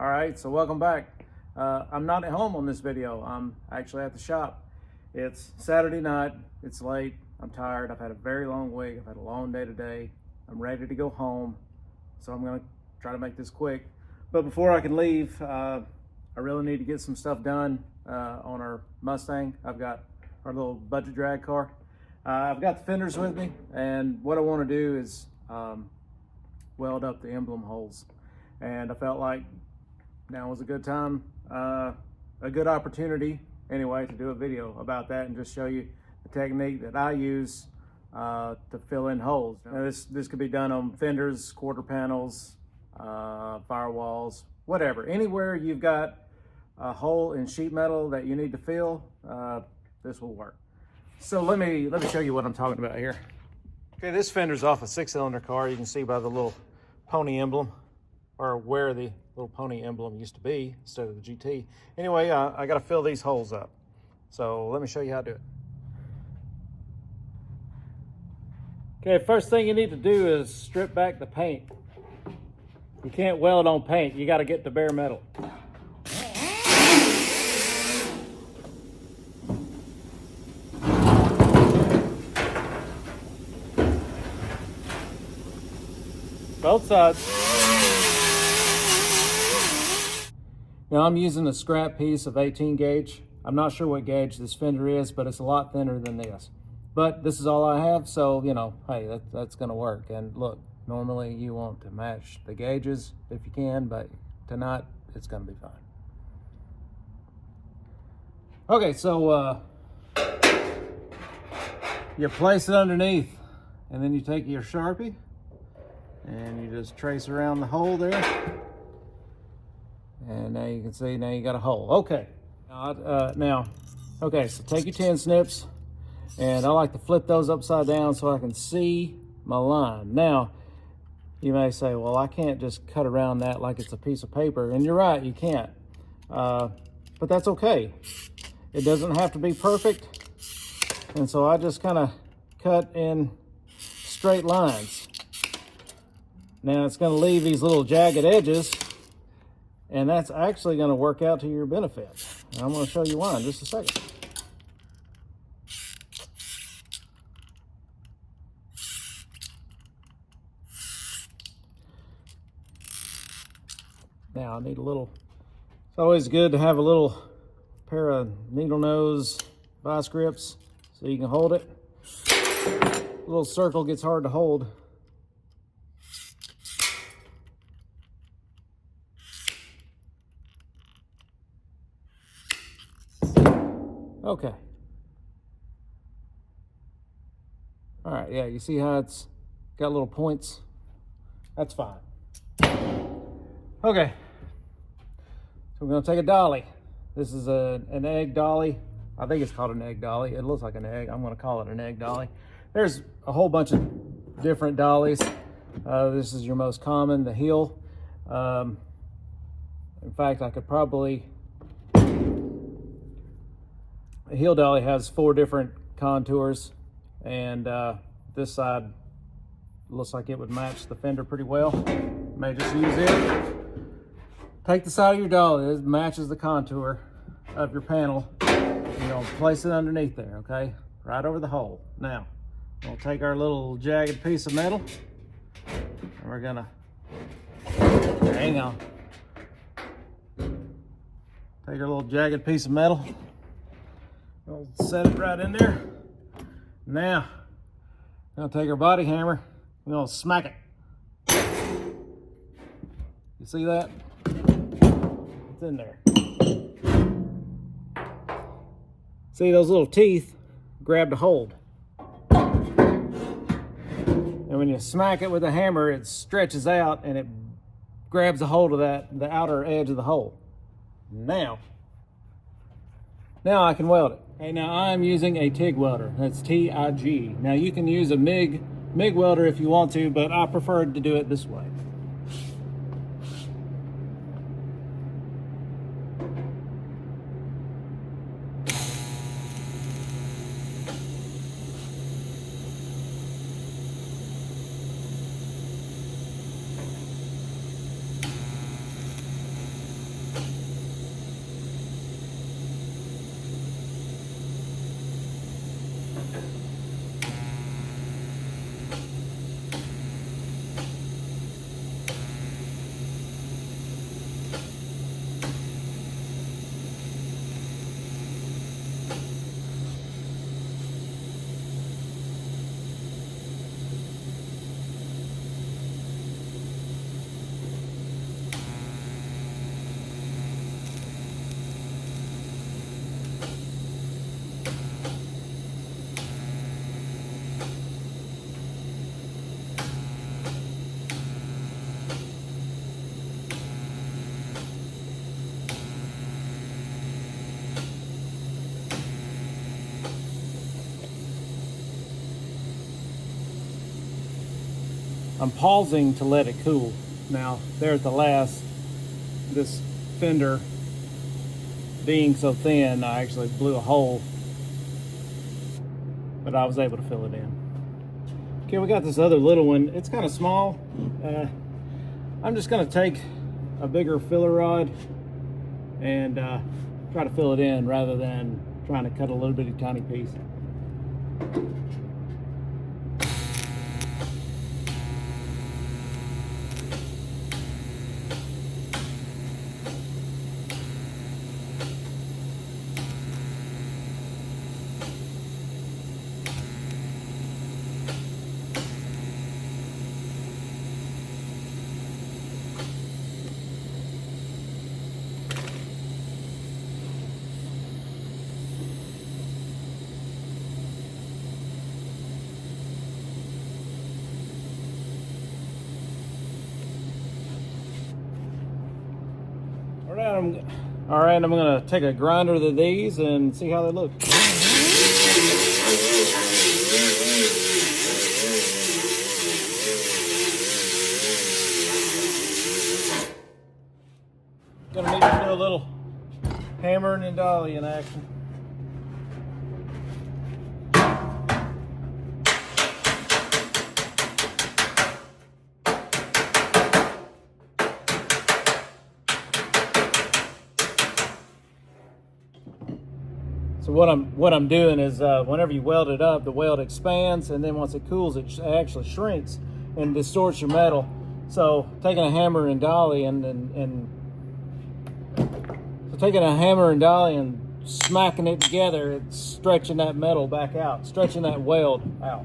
All right, so welcome back. I'm not at home on this video. I'm actually at the shop. It's Saturday night, it's late, I'm tired, I've had a very long week, I've had a long day today. I'm ready to go home, so I'm gonna try to make this quick. But before I can leave, I really need to get some stuff done on our Mustang. I've got our little budget drag car. I've got the fenders with me, and what I wanna do is weld up the emblem holes. And I felt like now was a good time, a good opportunity anyway, to do a video about that and just show you the technique that I use to fill in holes. Now this could be done on fenders, quarter panels, firewalls, whatever. Anywhere you've got a hole in sheet metal that you need to fill, this will work. So let me show you what I'm talking about here. Okay, this fender's off a 6-cylinder car. You can see by the little pony emblem, or where the little pony emblem used to be instead of the GT. Anyway, I got to fill these holes up. So let me show you how to do it. Okay, first thing you need to do is strip back the paint. You can't weld on paint. You got to get the bare metal. Both sides. Now I'm using a scrap piece of 18 gauge. I'm not sure what gauge this fender is, but it's a lot thinner than this. But this is all I have, so you know, hey, that's gonna work. And look, normally you want to match the gauges if you can, but tonight it's gonna be fine. Okay, so you place it underneath, and then you take your Sharpie and you just trace around the hole there. And now you can see, now you got a hole. Okay. Okay, so take your 10 snips, and I like to flip those upside down so I can see my line. Now, you may say, well, I can't just cut around that like it's a piece of paper. And you're right, you can't. But that's okay. It doesn't have to be perfect. And so I just kind of cut in straight lines. Now it's going to leave these little jagged edges, and that's actually going to work out to your benefit. And I'm going to show you why in just a second. Now I need a little, it's always good to have a little pair of needle nose vice grips so you can hold it. A little circle gets hard to hold. Okay. All right, yeah, you see how it's got little points? That's fine. Okay, so we're gonna take a dolly. This is an egg dolly. I think it's called an egg dolly. It looks like an egg. I'm gonna call it an egg dolly. There's a whole bunch of different dollies. This is your most common, the heel. In fact, I could probably, the heel dolly has 4 different contours, and this side looks like it would match the fender pretty well. May just use it. Take the side of your dolly, it matches the contour of your panel. You're gonna place it underneath there, okay? Right over the hole. Now, we'll take our little jagged piece of metal, and we're gonna, hang on. Take our little jagged piece of metal, we'll set it right in there. Now, we're gonna take our body hammer, we're gonna smack it. You see that? It's in there. See those little teeth grab the hold. And when you smack it with a hammer, it stretches out and it grabs a hold of the outer edge of the hole. Now I can weld it. Okay, now I'm using a TIG welder. That's T-I-G. Now you can use a MIG welder if you want to, but I prefer to do it this way. I'm pausing to let it cool. Now, there at the last, this fender being so thin, I actually blew a hole, but I was able to fill it in. Okay, we got this other little one. It's kind of small. I'm just gonna take a bigger filler rod and try to fill it in rather than trying to cut a little bitty tiny piece. All right, I'm gonna take a grinder to these and see how they look. Gonna need to do a little hammering and dolly in action. So what I'm doing is whenever you weld it up, the weld expands, and then once it cools, it actually shrinks and distorts your metal. So taking a hammer and dolly and smacking it together, it's stretching that metal back out, stretching that weld out.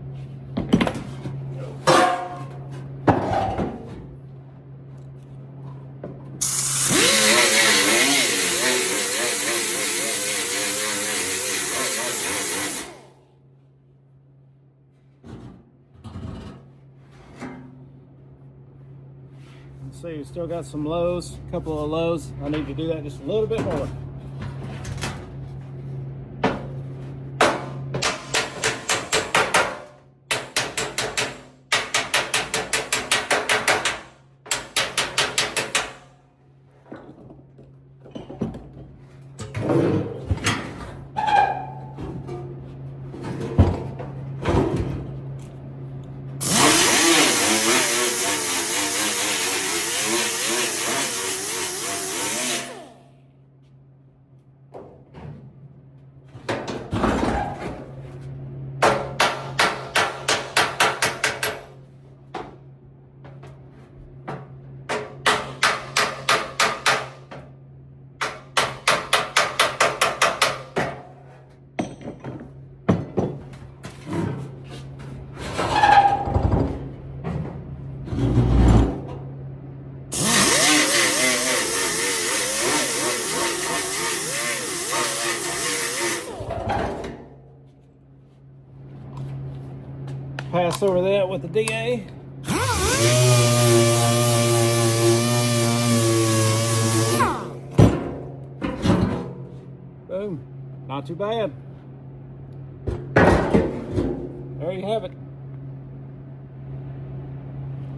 See, we still got some lows, a couple of lows. I need to do that just a little bit more. Pass over that with the DA. Boom. Not too bad. There you have it.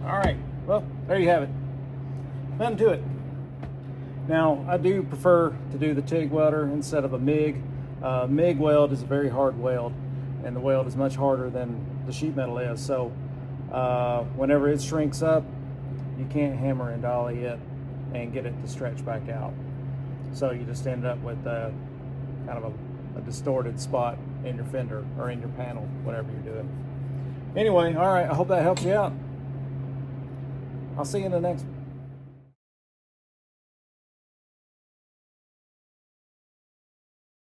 All right. Well, there you have it. Nothing to it. Now, I do prefer to do the TIG welder instead of a MIG. MIG weld is a very hard weld, and the weld is much harder than the sheet metal is. So whenever it shrinks up, you can't hammer and dolly it and get it to stretch back out. So you just end up with kind of a distorted spot in your fender or in your panel, whatever you're doing. Anyway, all right, I hope that helps you out. I'll see you in the next